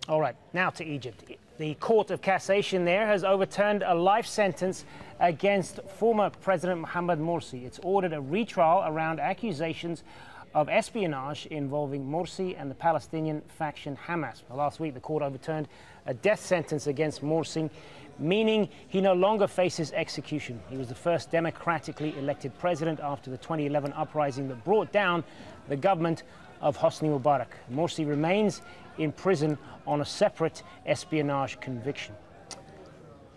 All right, now to Egypt. The Court of Cassation there has overturned a life sentence against former President Mohamed Morsi. It's ordered a retrial around accusations of espionage involving Morsi and the Palestinian faction Hamas. Last week, the court overturned a death sentence against Morsi, meaning he no longer faces execution. He was the first democratically elected president after the 2011 uprising that brought down the government of Hosni Mubarak. Morsi remains in prison on a separate espionage conviction.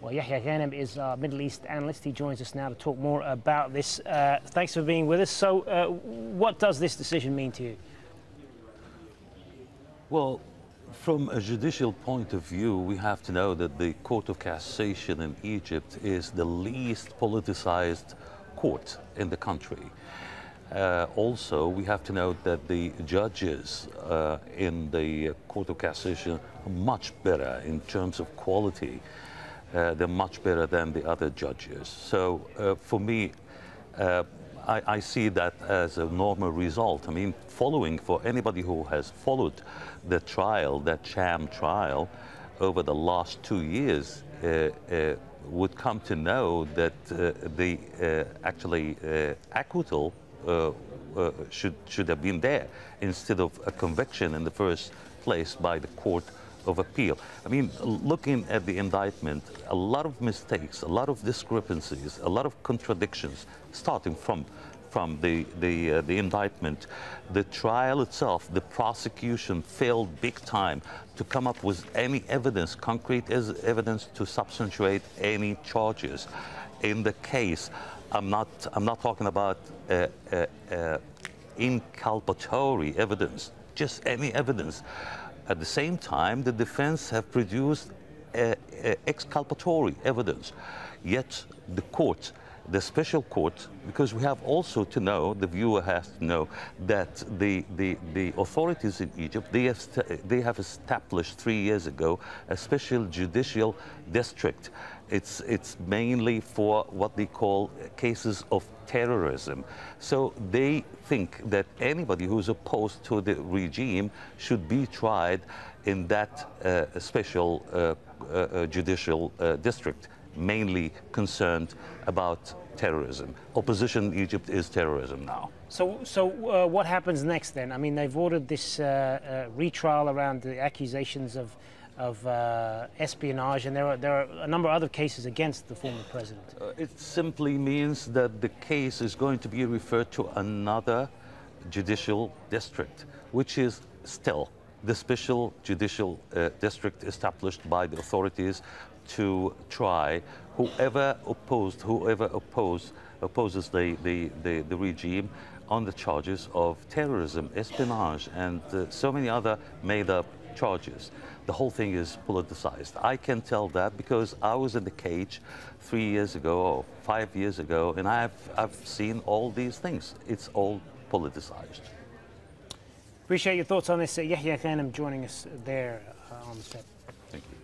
Well, Yahya Ghanem is our Middle East analyst. He joins us now to talk more about this. Thanks for being with us. So, what does this decision mean to you? Well, from a judicial point of view, we have to know that the Court of Cassation in Egypt is the least politicized court in the country. Also, we have to note that the judges in the Court of Cassation are much better in terms of quality. They're much better than the other judges. So for me, I see that as a normal result. I mean, following, for anybody who has followed the trial, that sham trial, over the last 2 years, would come to know that the actually acquittal should have been there instead of a conviction in the first place by the Court of Appeal. I mean, looking at the indictment, a lot of mistakes, a lot of discrepancies, a lot of contradictions, starting from the indictment. The trial itself, the prosecution failed big time to come up with any evidence, concrete evidence to substantiate any charges in the case. I'm not talking about inculpatory evidence, just any evidence. At the same time, the defense have produced exculpatory evidence. Yet the court, the special court, because we have also to know, the viewer has to know, that the authorities in Egypt, they have established 3 years ago a special judicial district. It's mainly for what they call cases of terrorism. So they think that anybody who's opposed to the regime should be tried in that special judicial district, mainly concerned about terrorism. Opposition in Egypt is terrorism now. So what happens next then? I mean, they've ordered this retrial around the accusations of espionage, and there are a number of other cases against the former president. It simply means that the case is going to be referred to another judicial district, which is still the special judicial district established by the authorities to try whoever opposes the regime on the charges of terrorism, espionage, and so many other made-up charges. The whole thing is politicized. I can tell that because I was in the cage 3 years ago or 5 years ago, and I've seen all these things. It's all politicized. Appreciate your thoughts on this. Yahya Ghanem joining us there on the set. Thank you.